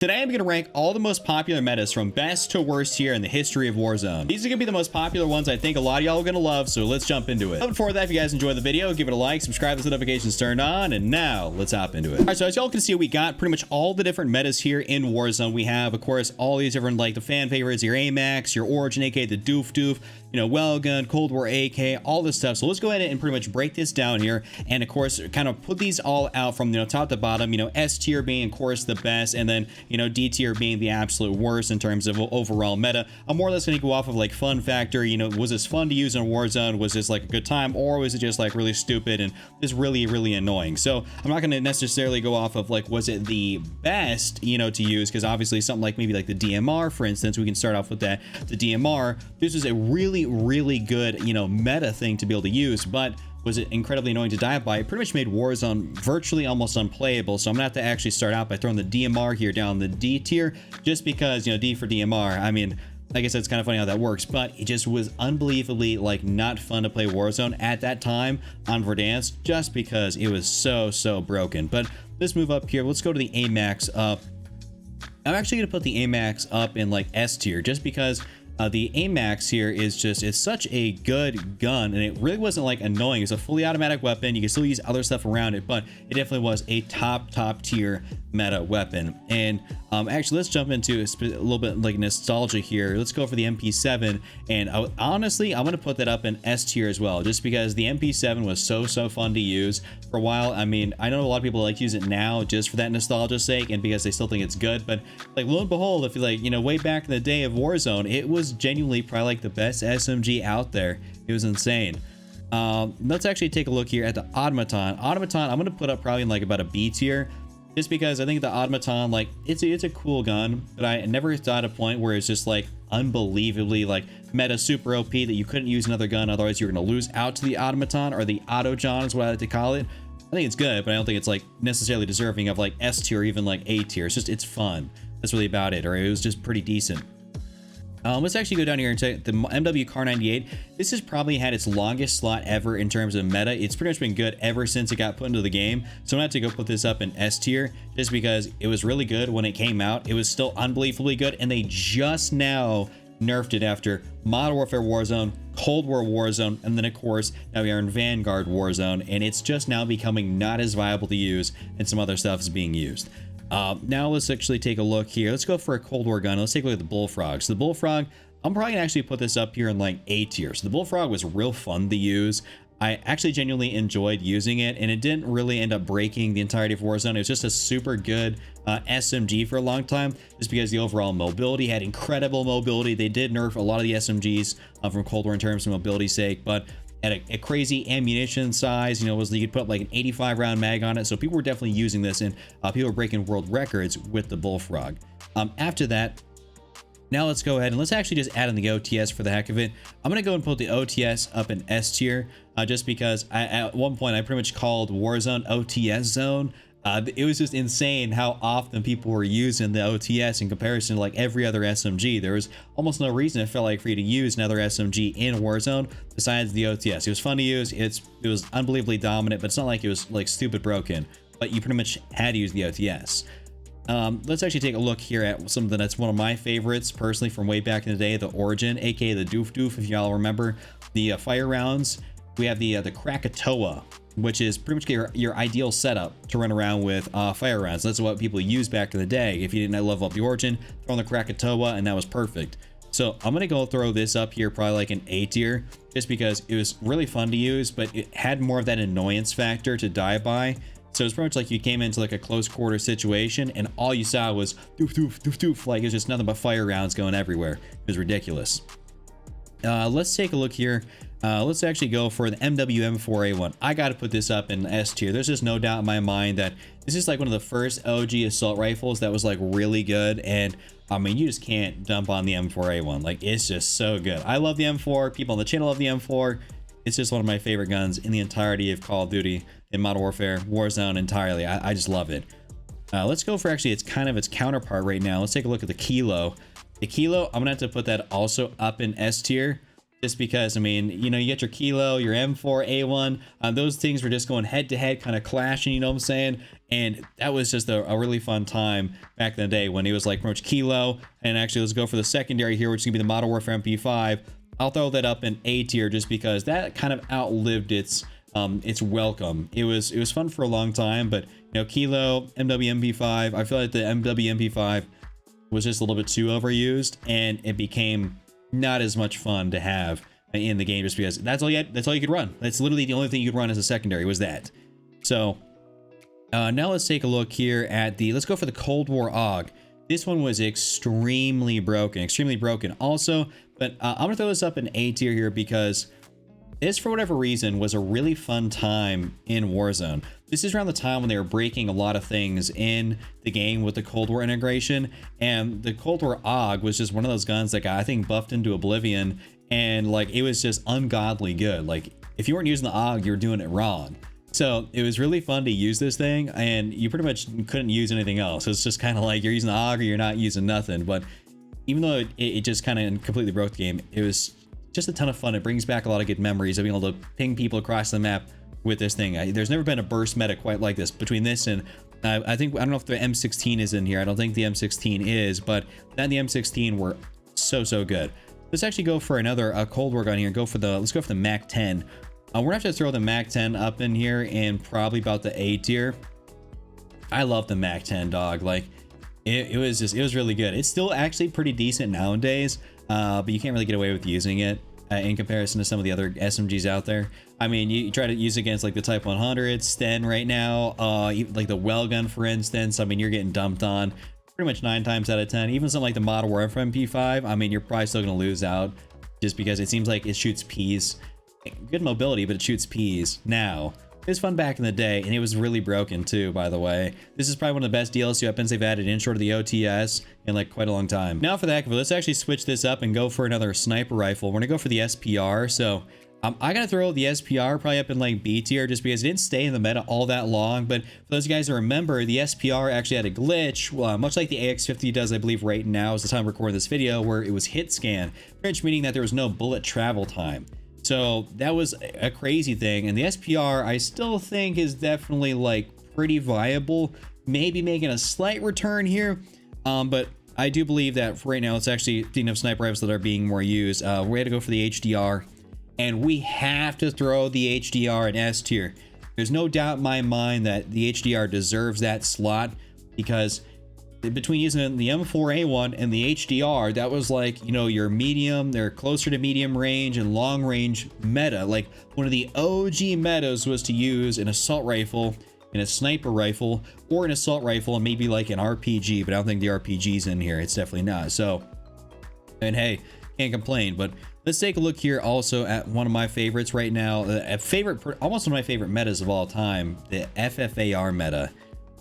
Today I'm going to rank all the most popular metas from best to worst here in the history of Warzone. These are going to be the most popular ones I think a lot of y'all are going to love, so let's jump into it. But before that, if you guys enjoyed the video, give it a like, subscribe with the notifications turned on, and now let's hop into it. Alright, so as y'all can see, we got pretty much all the different metas here in Warzone. We have, of course, all these different, like, the fan favorites, your AMAX, your Origin, aka the Doof Doof, you know, Wellgun, Cold War AK, all this stuff. So let's go ahead and pretty much break this down here, and of course, kind of put these all out from, you know, top to bottom, you know, S tier being, of course, the best, and then, you know, D tier being the absolute worst in terms of overall meta. I'm more or less going to go off of like fun factor. You know, was this fun to use in Warzone? Was this like a good time, or was it just like really stupid and just really annoying? So I'm not going to necessarily go off of like, was it the best, you know, to use, because obviously something like maybe like the DMR, for instance, we can start off with that. The DMR, this is a really good, you know, meta thing to be able to use, but was it incredibly annoying to die by? It pretty much made Warzone virtually almost unplayable. So I'm gonna have to actually start out by throwing the DMR here down the D tier, just because, you know, D for DMR. I mean, like I said, it's kind of funny how that works, but it just was unbelievably like not fun to play Warzone at that time on Verdansk, just because it was so broken. But let's move up here. Let's go to the AMAX up. I'm actually gonna put the AMAX up in like S tier, just because the AMAX here is just, it's such a good gun, and it really wasn't like annoying. It's a fully automatic weapon. You can still use other stuff around it, but it definitely was a top tier meta weapon. And actually, let's jump into a little bit like nostalgia here. Let's go for the MP7, and honestly, I'm gonna put that up in S tier as well, just because the MP7 was so fun to use for a while. I mean, I know a lot of people like to use it now just for that nostalgia's sake and because they still think it's good, but like lo and behold, if you like, you know, way back in the day of Warzone, it was genuinely probably like the best SMG out there. It was insane. Let's actually take a look here at the Automaton. I'm gonna put up probably in like about a B tier, just because I think the Automaton, like, it's a cool gun, but I never thought a point where it's just like unbelievably like meta super OP that you couldn't use another gun, otherwise you're gonna lose out to the Automaton, or the Auto-John is what I like to call it. I think it's good, but I don't think it's like necessarily deserving of like S tier or even like A tier. It's just, it's fun. That's really about it, or it was just pretty decent. Let's actually go down here and take the MW Car 98. This has probably had its longest slot ever in terms of meta. It's pretty much been good ever since it got put into the game. So I'm gonna have to go put this up in S tier, just because it was really good when it came out. It was still unbelievably good, and they just now nerfed it after Modern Warfare Warzone, Cold War Warzone, and then of course now we are in Vanguard Warzone, and it's just now becoming not as viable to use, and some other stuff is being used. Now let's actually take a look here. Let's go for a Cold War gun. Let's take a look at the Bullfrog. So the Bullfrog, I'm probably gonna actually put this up here in like A tier. So the Bullfrog was real fun to use. I actually genuinely enjoyed using it, and it didn't really end up breaking the entirety of Warzone. It was just a super good SMG for a long time, just because the overall mobility had incredible mobility. They did nerf a lot of the SMGs from Cold War in terms of mobility's sake, but at a crazy ammunition size, you know, was you could put like an 85 round mag on it. So people were definitely using this, and people were breaking world records with the Bullfrog. After that, now let's go ahead and let's actually just add in the OTS for the heck of it. I'm gonna go and put the OTS up in S tier, just because at one point I pretty much called Warzone OTS zone. It was just insane how often people were using the OTS in comparison to like every other SMG. There was almost no reason, it felt like, for you to use another SMG in Warzone besides the OTS. It was fun to use. It was unbelievably dominant, but it's not like it was like stupid broken, but you pretty much had to use the OTS. Let's actually take a look here at something that's one of my favorites personally from way back in the day, the Origin, aka the Doof Doof, if y'all remember the fire rounds. We have the Krakatoa, which is pretty much your ideal setup to run around with fire rounds. That's what people used back in the day. If you didn't level up the Origin, throw on the Krakatoa, and that was perfect. So I'm gonna go throw this up here probably like an A tier, just because it was really fun to use, but it had more of that annoyance factor to die by. So it's pretty much like you came into like a close quarter situation, and all you saw was doof doof doof doof, like it was just nothing but fire rounds going everywhere. It was ridiculous. Let's take a look here. Let's actually go for the MW-M4A1. I got to put this up in S tier. There's just no doubt in my mind that this is like one of the first OG assault rifles that was like really good, and I mean, you just can't dump on the M4A1. Like, it's just so good. I love the M4. People on the channel love the M4. It's just one of my favorite guns in the entirety of Call of Duty, in Modern Warfare, Warzone entirely. I just love it. Let's go for actually its counterpart right now. Let's take a look at the Kilo. The Kilo, I'm gonna have to put that also up in S tier, just because, I mean, you know, you get your Kilo, your M4, A1, those things were just going head to head, kind of clashing, you know what I'm saying? And that was just a really fun time back in the day when he was like pretty much Kilo. And actually, let's go for the secondary here, which is gonna be the Modern Warfare MP5. I'll throw that up in A tier just because that kind of outlived its welcome. It was fun for a long time, but you know, Kilo, MW MP5, I feel like the MW MP5 was just a little bit too overused, and it became not as much fun to have in the game just because that's all you could run. That's literally the only thing you could run as a secondary was that. So now let's take a look here at let's go for the Cold War AUG. This one was extremely broken also, but I'm gonna throw this up in A tier here because this, for whatever reason, was a really fun time in Warzone. This is around the time when they were breaking a lot of things in the game with the Cold War integration, and the Cold War AUG was just one of those guns that got, I think, buffed into oblivion, and like it was just ungodly good. Like if you weren't using the AUG, you were doing it wrong. So it was really fun to use this thing, and you pretty much couldn't use anything else. It's just kind of like you're using the AUG or you're not using nothing. But even though it just kind of completely broke the game, it was just a ton of fun. It brings back a lot of good memories of being able to ping people across the map with this thing. There's never been a burst meta quite like this between this and I don't know if the M16 is in here. I don't think the M16 is, but that and the M16 were so good. Let's actually go for another Cold War gun here. Let's go for the Mac 10. We're gonna have to throw the Mac 10 up in here and probably about the A tier. I love the Mac 10, dog. Like it was really good. It's still actually pretty decent nowadays, but you can't really get away with using it in comparison to some of the other SMGs out there. I mean, you try to use it against like the Type 100, Sten right now, like the well gun, for instance. I mean, you're getting dumped on pretty much 9 times out of 10. Even something like the Modern Warfare MP5, I mean, you're probably still gonna lose out just because it seems like it shoots peas. Good mobility, but it shoots peas now. It was fun back in the day, and it was really broken too, by the way. This is probably one of the best DLC weapons they've added in short of the OTS in like quite a long time. Now for the heck of it, let's actually switch this up and go for another sniper rifle. We're gonna go for the SPR. So I gotta throw the SPR probably up in like B tier just because it didn't stay in the meta all that long. But for those guys that remember, the SPR actually had a glitch, much like the AX50 does, I believe, right now is the time of recording this video, where it was hit scan, which meaning that there was no bullet travel time. So that was a crazy thing, and the SPR I still think is definitely like pretty viable, maybe making a slight return here, but I do believe that for right now it's actually of sniper rifles that are being more used. We're going to go for the HDR, and we have to throw the HDR in S tier. There's no doubt in my mind that the HDR deserves that slot, because between using the M4A1 and the HDR, that was like, you know, your medium, they're closer to medium range and long range meta. Like one of the OG metas was to use an assault rifle and a sniper rifle, or an assault rifle and maybe like an RPG, but I don't think the RPG's in here. It's definitely not. So, and hey, can't complain. But let's take a look here also at one of my favorites right now, almost one of my favorite metas of all time, the FFAR meta.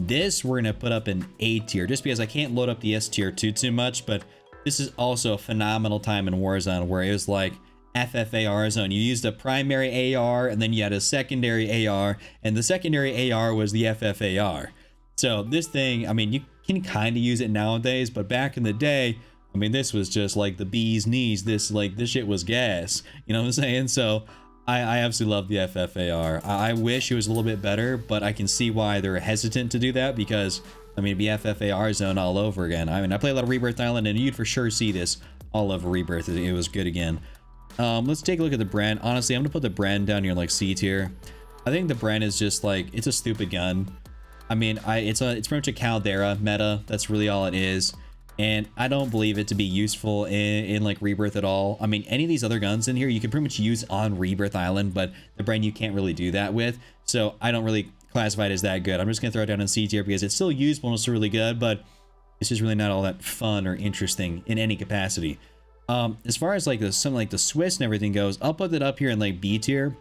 This we're gonna put up in A tier just because I can't load up the S tier too much, but this is also a phenomenal time in Warzone where it was like FFAR zone. You used a primary AR and then you had a secondary AR, and the secondary AR was the FFAR. So this thing, I mean, you can kind of use it nowadays, but back in the day, I mean, this was just like the bee's knees. This shit was gas, you know what I'm saying? So I absolutely love the FFAR. I wish it was a little bit better, but I can see why they're hesitant to do that, because I mean, it'd be FFAR zone all over again. I mean, I play a lot of Rebirth Island, and you'd for sure see this all over Rebirth. It was good again. Let's take a look at the brand. Honestly, I'm gonna put the brand down here in like C tier. I think the brand is just like, it's a stupid gun. I mean, it's pretty much a Caldera meta. That's really all it is. And I don't believe it to be useful in like Rebirth at all. I mean, any of these other guns in here, you can pretty much use on Rebirth Island, but the brand you can't really do that with. So I don't really classify it as that good. I'm just gonna throw it down in C tier because it's still useful and it's really good, but it's just really not all that fun or interesting in any capacity. As far as like something like the Swiss and everything goes, I'll put it up here in like B tier.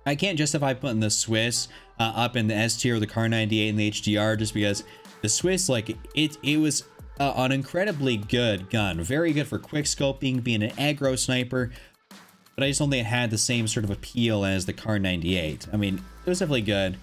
I can't justify putting the Swiss up in the S tier with the Kar 98 and the HDR just because the Swiss, like it was an incredibly good gun, very good for quick scoping, being an aggro sniper, but I just don't think it had the same sort of appeal as the Kar 98. I mean, it was definitely good,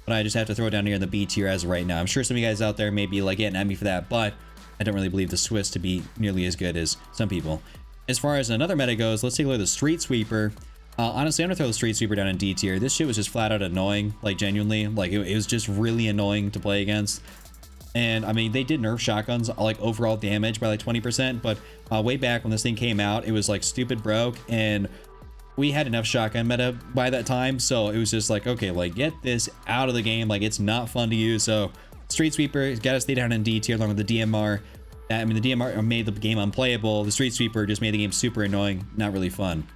but I just have to throw it down here in the B tier as of right now. I'm sure some of you guys out there may be like getting at me for that, but I don't really believe the Swiss to be nearly as good as some people. As far as another meta goes, let's take a look at the Street Sweeper. Honestly, I'm gonna throw the Street Sweeper down in D tier. This shit was just flat out annoying, like genuinely. Like it was just really annoying to play against. And I mean, they did nerf shotguns like overall damage by like 20%, but way back when this thing came out, it was like stupid broke, and we had enough shotgun meta by that time, so it was just like, okay, like get this out of the game. Like it's not fun to use. So Street Sweeper got to stay down in D tier along with the DMR. I mean, the DMR made the game unplayable. The Street Sweeper just made the game super annoying, not really fun.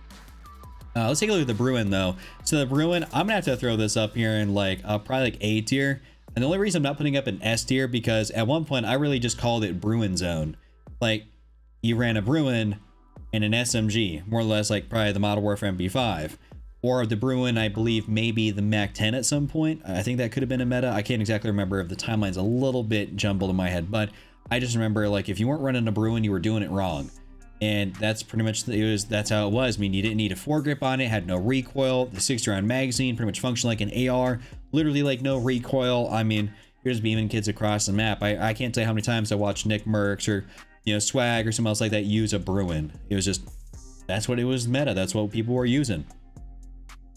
Let's take a look at the Bruin though. So the Bruin, I'm gonna have to throw this up here in like probably like A tier. And the only reason I'm not putting up an S tier, because at one point I really just called it Bruin Zone. Like you ran a Bruin and an SMG, more or less like probably the Modern Warfare MP5. Or the Bruin, I believe maybe the MAC-10 at some point. I think that could have been a meta. I can't exactly remember if the timeline's a little bit jumbled in my head, but I just remember like if you weren't running a Bruin, you were doing it wrong. And that's pretty much, that's how it was. I mean, you didn't need a foregrip on it, had no recoil, the 60-round magazine pretty much functioned like an AR, literally like no recoil. I mean, you're just beaming kids across the map. I can't tell you how many times I watched Nick Merckx or, you know, Swag or someone else like that use a Bruin. It was just, that's what it was meta. That's what people were using.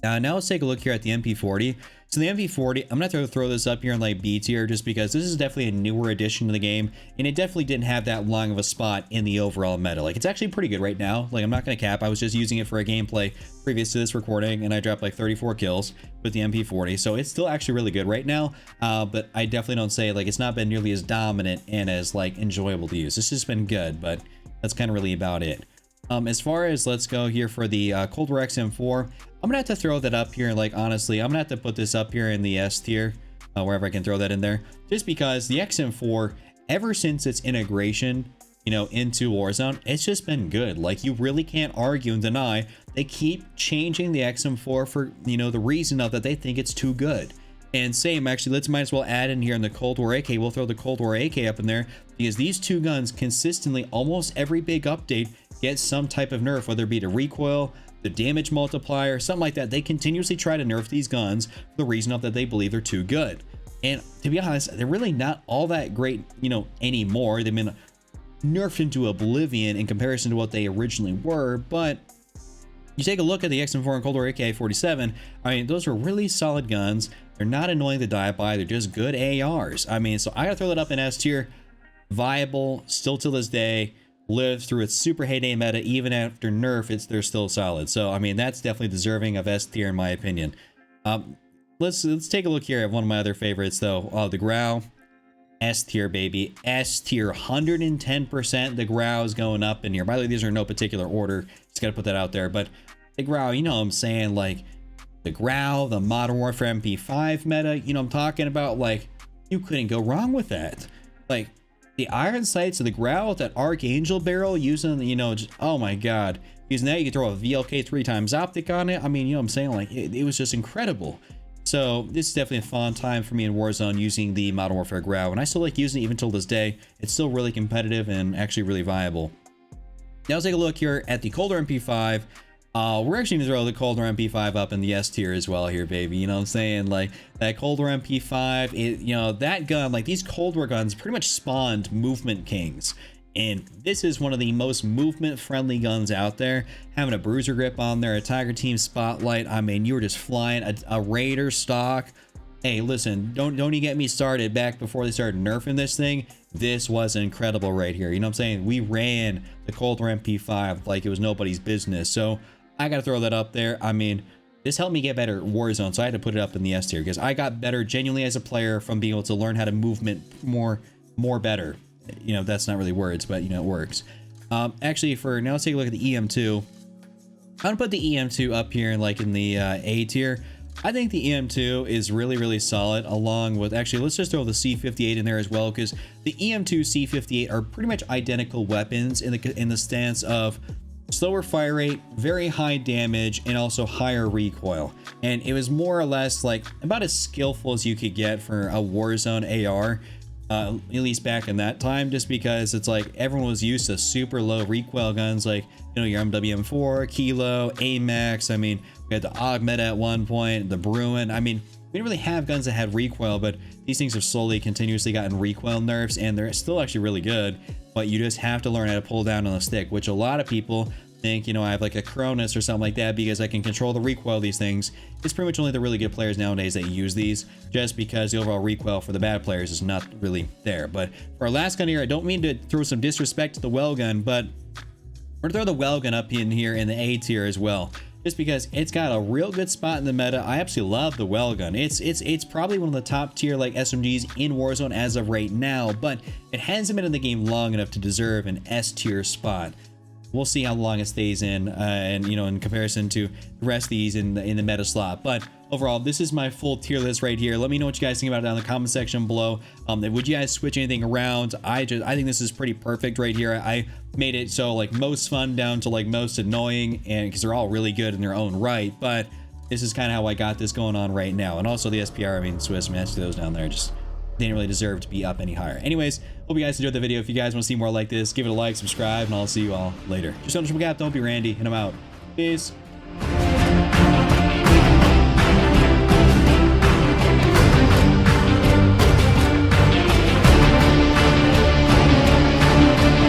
Now let's take a look here at the MP40. So the MP40, I'm gonna have to throw this up here in like B tier just because this is definitely a newer addition to the game, and it definitely didn't have that long of a spot in the overall meta. Like it's actually pretty good right now. Like I'm not gonna cap, I was just using it for a gameplay previous to this recording, and I dropped like 34 kills with the MP40, so it's still actually really good right now. But I definitely don't say like it's not been nearly as dominant and as like enjoyable to use. It's just been good, but that's kind of really about it. As far as, let's go here for the Cold War XM4, I'm gonna have to throw that up here. Like honestly, I'm gonna have to put this up here in the S tier, wherever I can throw that in there, just because the XM4, ever since its integration, you know, into Warzone, it's just been good. Like you really can't argue and deny they keep changing the XM4 for, you know, the reason of that they think it's too good. And same, actually, let's might as well add in here in the Cold War AK. We'll throw the Cold War AK up in there because these two guns consistently, almost every big update, get some type of nerf, whether it be to recoil, the damage multiplier, something like that. They continuously try to nerf these guns for the reason of that they believe they're too good. And to be honest, they're really not all that great, you know, anymore. They've been nerfed into oblivion in comparison to what they originally were. But you take a look at the XM4 and Cold War AK-47, I mean, those were really solid guns. They're not annoying to die by. They're just good ARs. I mean, so I gotta throw that up in S tier. Viable, still to this day. Lives through its super heyday meta, even after nerf, they're still solid. So I mean, that's definitely deserving of S tier in my opinion. Let's take a look here at one of my other favorites though. The Grau, S tier baby, S tier, 110%. The Grau is going up in here. By the way, these are in no particular order. Just gotta put that out there. But the Grau, you know what I'm saying, like the Grau, the Modern Warfare MP5 meta. You know what I'm talking about. Like you couldn't go wrong with that. Like the iron sights of the Grau with that Archangel barrel using, you know, just, oh my god. Because now you can throw a VLK 3x optic on it. I mean, you know what I'm saying? Like, it was just incredible. So this is definitely a fun time for me in Warzone using the Modern Warfare Grau. And I still like using it even till this day. It's still really competitive and actually really viable. Now let's take a look here at the Cold War MP5. We're actually gonna throw the Cold War MP5 up in the S tier as well here, baby. You know what I'm saying? Like that Cold War MP5, you know, that gun, like these Cold War guns pretty much spawned movement kings. And this is one of the most movement friendly guns out there. Having a bruiser grip on there, a Tiger Team Spotlight. I mean, you were just flying a Raider stock. Hey, listen, don't you get me started. Back before they started nerfing this thing, this was incredible right here. You know what I'm saying? We ran the Cold War MP5 like it was nobody's business. So I gotta throw that up there. I mean, this helped me get better at Warzone, so I had to put it up in the S tier because I got better genuinely as a player from being able to learn how to movement more better. You know, that's not really words, but you know, it works. Actually, for now, let's take a look at the EM2. I'm gonna put the EM2 up here in like in the A tier. I think the EM2 is really solid, along with, actually, let's just throw the C58 in there as well, because the EM2 C58 are pretty much identical weapons in the stance of slower fire rate, very high damage, and also higher recoil. And it was more or less like about as skillful as you could get for a Warzone AR, at least back in that time, just because it's like everyone was used to super low recoil guns like, you know, your MWM4, Kilo, AMAX. I mean, we had the AUG meta at one point, the Bruin. I mean, we didn't really have guns that had recoil, but these things have slowly, continuously gotten recoil nerfs, and they're still actually really good. But you just have to learn how to pull down on the stick, which a lot of people think, you know, I have like a Cronus or something like that because I can control the recoil of these things. It's pretty much only the really good players nowadays that use these, just because the overall recoil for the bad players is not really there. But for our last gun here, I don't mean to throw some disrespect to the well gun, but we're gonna throw the well gun up in here in the A tier as well, just because it's got a real good spot in the meta. I absolutely love the well gun. It's probably one of the top tier like SMGs in Warzone as of right now, but it hasn't been in the game long enough to deserve an S tier spot. We'll see how long it stays in, and you know, in comparison to the rest of these in the meta slot. But overall, this is my full tier list right here. Let me know what you guys think about it down in the comment section below. Would you guys switch anything around? I think this is pretty perfect right here. I made it so like most fun down to like most annoying, and because they're all really good in their own right. But this is kind of how I got this going on right now. And also the SPR, I mean, Swiss, man, those down there just didn't really deserve to be up any higher. Anyways, hope you guys enjoyed the video. If you guys want to see more like this, give it a like, subscribe, and I'll see you all later. Just don't forget, don't be Randy, and I'm out. Peace.